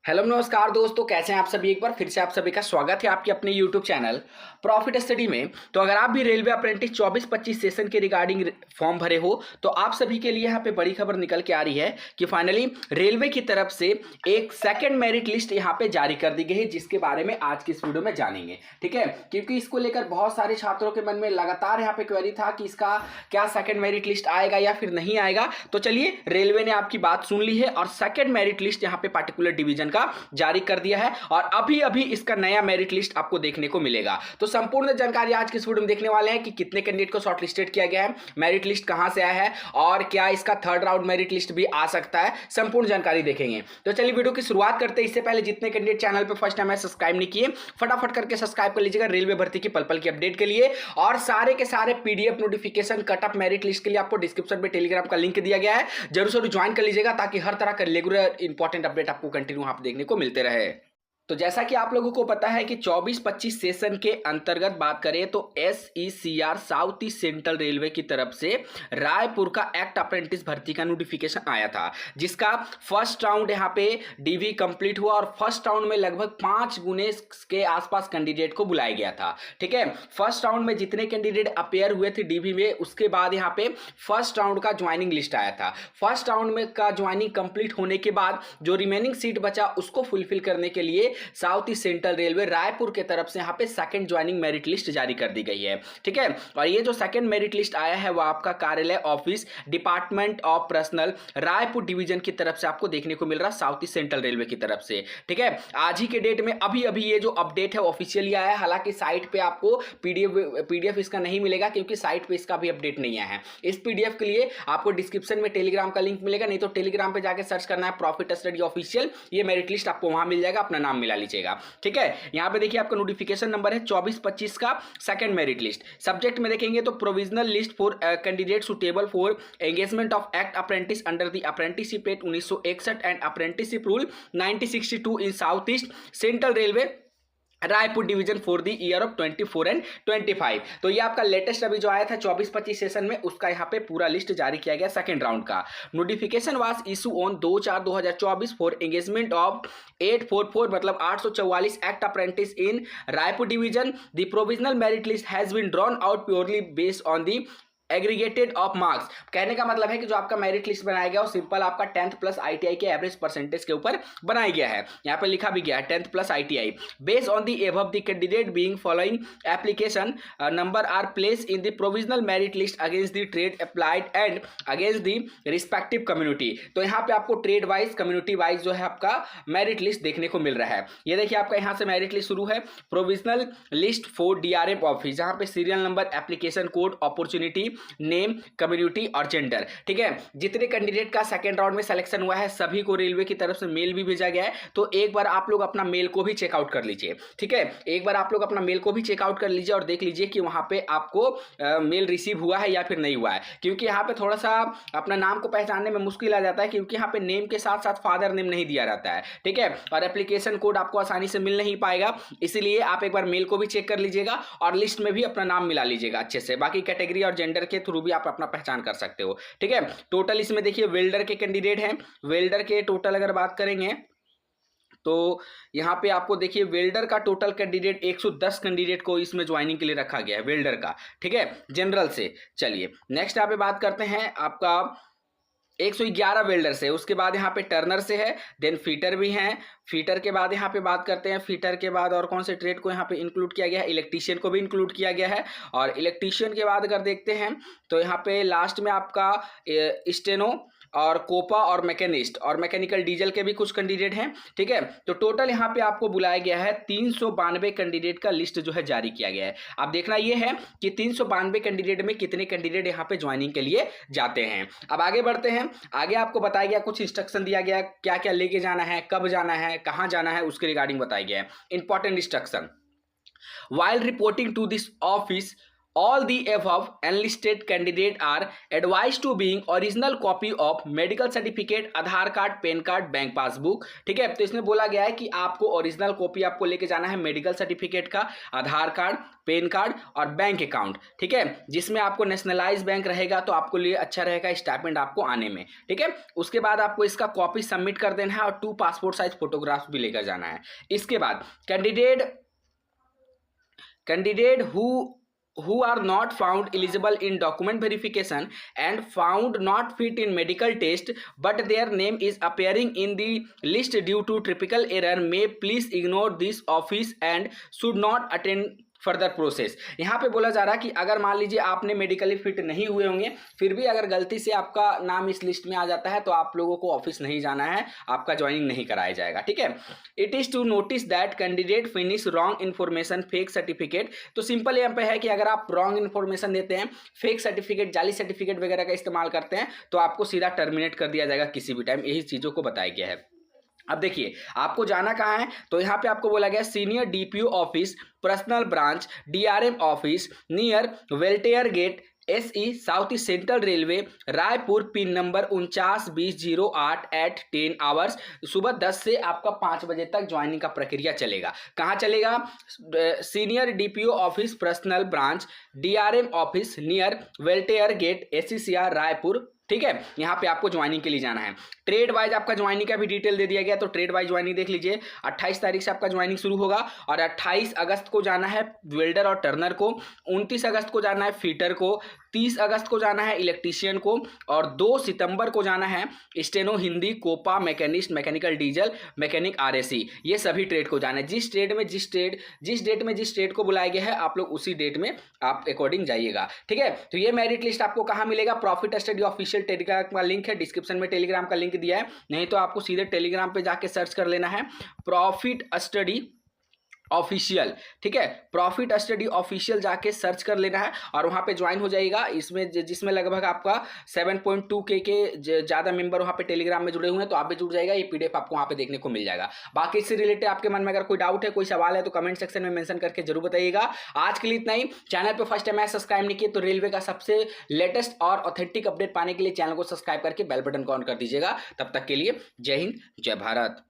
Hello नमस्कार दोस्तों, कैसे हैं आप सभी। एक बार फिर से आप सभी का स्वागत है आपके अपने यूट्यूब चैनल प्रॉफिट स्टडी में। तो अगर आप भी रेलवे अप्रेंटिस 24-25 सेशन के रिगार्डिंग फॉर्म भरे हो तो आप सभी के लिए यहाँ पे बड़ी खबर निकल के आ रही है कि फाइनली रेलवे की तरफ से एक सेकंड मेरिट लिस्ट यहाँ पे जारी कर दी गई है, जिसके बारे में आज की इस वीडियो में जानेंगे। ठीक है, क्योंकि इसको लेकर बहुत सारे छात्रों के मन में लगातार यहाँ पे क्वेरी था कि इसका क्या सेकंड मेरिट लिस्ट आएगा या फिर नहीं आएगा। तो चलिए, रेलवे ने आपकी बात सुन ली है और सेकंड मेरिट लिस्ट यहाँ पे पार्टिकुलर डिवीजन का जारी कर दिया है और अभी अभी इसका नया मेरिट लिस्ट आपको देखने को मिलेगा। तो संपूर्ण जानकारी आज की इस वीडियो में देखने वाले हैं कि कितने कैंडिडेट को शॉर्टलिस्टेड किया गया है, मेरिट लिस्ट कहां से आया है और क्या इसका थर्ड राउंड मेरिट लिस्ट भी आ सकता है। संपूर्ण जानकारी देखेंगे। तो चलिए वीडियो की शुरुआत करते हैं। इससे पहले जितने कैंडिडेट चैनल पर फर्स्ट टाइम है सब्सक्राइब नहीं किए, फटाफट करके सब्सक्राइब कर लीजिएगा रेलवे भर्ती की पल पल की अपडेट के लिए। और सारे के सारे PDF notification cutoff merit list के लिए आपको डिस्क्रिप्शन में टेलीग्राम का लिंक दिया गया है, जरूर से ज्वाइन कर लीजिएगा ताकि हर तरह का रेगुलर इंपॉर्टेंट अपडेट आपको कंटिन्यू आप देखने को मिलते रहे। तो जैसा कि आप लोगों को पता है कि 24-25 सेशन के अंतर्गत बात करें तो SECR south east central railway की तरफ से रायपुर का एक्ट अप्रेंटिस भर्ती का नोटिफिकेशन आया था, जिसका फर्स्ट राउंड यहाँ पे डीवी कंप्लीट हुआ और फर्स्ट राउंड में लगभग 5 गुने के आसपास कैंडिडेट को बुलाया गया था। ठीक है, फर्स्ट राउंड में जितने कैंडिडेट अपेयर हुए थे डीवी में, उसके बाद यहाँ पे फर्स्ट राउंड का ज्वाइनिंग लिस्ट आया था। फर्स्ट राउंड में का ज्वाइनिंग कंप्लीट होने के बाद जो रिमेनिंग सीट बचा उसको फुलफिल करने के लिए south east central railway Raipur के तरफ से यहां पे सेकंड ज्वाइनिंग मेरिट लिस्ट जारी कर दी गई है। ठीक है, और ये जो सेकंड मेरिट लिस्ट आया है वो आपका कार्यालय office department of personal Raipur division की तरफ से आपको देखने को मिल रहा है, साउथ ईस्ट सेंट्रल रेलवे की तरफ से। ठीक है, आज ही के डेट में अभी अभी ये जो अपडेट है ऑफिशियली आया है। हालांकि साइट पे आपको पीडीएफ इसका नहीं मिलेगा क्योंकि साइट पे इसका भी अपडेट नहीं आया है। इस पीडीएफ के लिए आपको डिस्क्रिप्शन में टेलीग्राम का लिंक मिलेगा, नहीं तो टेलीग्राम पे जाकर सर्च करना है प्रॉफिट स्टडी ऑफिशियल, ये मेरिट लिस्ट आपको वहां मिल जाएगा, अपना नाम मिला लीजिएगा। ठीक है, यहां पे देखिए आपका नोटिफिकेशन नंबर है 24-25 का सेकंड मेरिट लिस्ट। सब्जेक्ट में देखेंगे तो provisional list for candidate suitable for engagement of act apprentice under the apprenticeship act 1961 and apprenticeship rule 1962 in south east central railway Raipur division for the year of 24 and 25। तो ये आपका latest अभी जो आया था 24-25 सेशन में, उसका यहाँ पे पूरा लिस्ट जारी किया गया सेकंड राउंड का। Notification was issued on 2/4/2024 for engagement of 844 मतलब 844 act apprentice in Raipur division. The provisional merit list has been drawn out purely based on the aggregated of marks. कहने का मतलब है कि जो आपका मेरिट लिस्ट बनाया गया वो सिंपल आपका 10th प्लस ITI के एवरेज परसेंटेज के ऊपर बनाया गया है। यहाँ पे लिखा भी गया है 10th plus ITI based on the above the candidate being following application number are placed in the provisional merit list against the trade applied and against the respective community. तो यहाँ पे आपको ट्रेड वाइज कम्युनिटी वाइज जो है आपका merit list देखने को मिल रहा है। ये देखिए आपका यहाँ से मेरिट लिस्ट शुरू है, provisional list for DRM office, जहाँ पे serial number, application code, opportunity, name, community और जेंडर। ठीक है, जितने कैंडिडेट का सेकंड राउंड में सिलेक्शन हुआ है सभी को रेलवे की तरफ से मेल भी भेजा गया है। तो एक बार आप लोग अपना मेल को भी चेकआउट कर लीजिए। ठीक है, एक बार आप लोग अपना मेल को भी चेकआउट कर लीजिए और देख लीजिए कि वहां पे आपको मेल रिसीव हुआ है या फिर नहीं हुआ है, क्योंकि यहाँ पे थोड़ा सा अपना नाम को पहचानने में मुश्किल आ जाता है, क्योंकि यहाँ पे नेम के साथ साथ फादर नेम नहीं दिया रहता है। ठीक है, और एप्लीकेशन कोड आपको आसानी से मिल नहीं पाएगा, इसलिए आप एक बार मेल को भी चेक कर लीजिएगा और लिस्ट में भी अपना नाम मिला लीजिएगा अच्छे से। बाकी कैटेगरी और जेंडर के थ्रू भी आप अपना पहचान कर सकते हो। ठीक है, टोटल इसमें देखिए वेल्डर के कैंडिडेट हैं। वेल्डर के टोटल अगर बात करेंगे तो यहाँ पे आपको देखिए वेल्डर का टोटल कैंडिडेट 110 कैंडिडेट को इसमें ज्वाइनिंग के लिए रखा गया है वेल्डर का। ठीक है, जनरल से। चलिए नेक्स्ट यहाँ पे बात करते हैं आपका 111 वेल्डर से, उसके बाद यहाँ पे टर्नर से है, देन फीटर भी हैं। फीटर के बाद यहाँ पे बात करते हैं, फीटर के बाद और कौन से ट्रेड को यहाँ पे इंक्लूड किया गया है, इलेक्ट्रीशियन को भी इंक्लूड किया गया है। और इलेक्ट्रीशियन के बाद अगर देखते हैं तो यहाँ पे लास्ट में आपका स्टेनो और कोपा और मैकेनिस्ट और मैकेनिकल डीजल के भी कुछ कैंडिडेट हैं। ठीक है, तो टोटल यहाँ पे आपको बुलाया गया है 392 कैंडिडेट का लिस्ट जो है जारी किया गया है। अब देखना ये है कि 392 कैंडिडेट में कितने कैंडिडेट यहाँ पे ज्वाइनिंग के लिए जाते हैं। अब आगे बढ़ते हैं, आगे आपको बताया गया, कुछ इंस्ट्रक्शन दिया गया, क्या क्या लेके जाना है, कब जाना है, कहाँ जाना है, उसके रिगार्डिंग बताया गया है। Important instruction, while reporting to this office All the above enlisted candidate are advised to being original copy of medical certificate, Aadhaar card, pan card, bank passbook. ठीक है, तो इसमें बोला गया है कि आपको ओरिजिनल कॉपी आपको लेके जाना है मेडिकल सर्टिफिकेट का, आधार कार्ड, पैन कार्ड और बैंक अकाउंट। ठीक है, जिसमें आपको नेशनलाइज बैंक रहेगा तो आपको लिए अच्छा रहेगा स्टाइपेंड आपको आने में। ठीक है, उसके बाद आपको इसका कॉपी सबमिट कर देना है और 2 पासपोर्ट साइज फोटोग्राफ्स भी लेकर जाना है। इसके बाद candidate who are not found eligible in document verification and found not fit in medical test but their name is appearing in the list due to typical error may please ignore this office and should not attend further process. यहाँ पे बोला जा रहा है कि अगर मान लीजिए आपने मेडिकली फिट नहीं हुए होंगे, फिर भी अगर गलती से आपका नाम इस लिस्ट में आ जाता है तो आप लोगों को ऑफिस नहीं जाना है, आपका ज्वाइनिंग नहीं कराया जाएगा। ठीक है, it is to notice that candidate finish wrong information fake certificate. तो सिंपल यहाँ पे है कि अगर आप रॉन्ग इन्फॉर्मेशन देते हैं, फेक सर्टिफिकेट, जाली सर्टिफिकेट वगैरह का इस्तेमाल करते हैं तो आपको सीधा टर्मिनेट कर दिया जाएगा किसी भी टाइम। यही चीज़ों को बताया गया है। अब देखिए आपको जाना कहाँ है, तो यहाँ पे आपको बोला गया senior DPO office, personnel branch, DRM office near Waltair gate, SE south east central railway, Raipur, pin number 492008 at 10 hours. सुबह 10 से आपका 5 बजे तक ज्वाइनिंग का प्रक्रिया चलेगा। कहाँ चलेगा? Senior DPO office, personnel branch, DRM office near Waltair gate, SECR Raipur. ठीक है, यहाँ पे आपको ज्वाइनिंग के लिए जाना है। ट्रेड वाइज आपका ज्वाइनिंग का भी डिटेल दे दिया गया, तो ट्रेड वाइज ज्वाइनिंग देख लीजिए। 28 तारीख से आपका ज्वाइनिंग शुरू होगा और 28 अगस्त को जाना है वेल्डर और टर्नर को, 29 अगस्त को जाना है फीटर को, 30 अगस्त को जाना है इलेक्ट्रीशियन को और 2 सितंबर को जाना है steno, Hindi, COPA, machinist, mechanical diesel, mechanic, RSC। ये सभी ट्रेड को जाना है। जिस डेट में जिस ट्रेड को बुलाया गया है आप लोग उसी डेट में आप अकॉर्डिंग जाइएगा। ठीक है, तो ये मेरिट लिस्ट आपको कहाँ मिलेगा? प्रॉफिट स्टडी ऑफिशियल टेलीग्राम का लिंक है, डिस्क्रिप्शन में टेलीग्राम का लिंक दिया है, नहीं तो आपको सीधे टेलीग्राम पे जाके सर्च कर लेना है प्रॉफिट स्टडी ऑफिशियल। ठीक है, प्रॉफिट स्टडी ऑफिशियल जाके सर्च कर लेना है और वहाँ पे ज्वाइन हो जाएगा। इसमें जिसमें लगभग आपका 7.2K के ज़्यादा मेंबर वहाँ पे टेलीग्राम में जुड़े हुए हैं, तो आप भी जुड़ जाएगा। ये PDF आपको वहाँ पे देखने को मिल जाएगा। बाकी इससे रिलेटेड आपके मन में अगर कोई डाउट है, कोई सवाल है तो कमेंट सेक्शन में मेंशन करके जरूर बताइएगा। आज के लिए इतना ही। चैनल पर फर्स्ट टाइम है सब्सक्राइब नहीं किए तो रेलवे का सबसे लेटेस्ट और ऑथेंटिक अपडेट पाने के लिए चैनल को सब्सक्राइब करके बेल बटन को ऑन कर दीजिएगा। तब तक के लिए जय हिंद, जय भारत।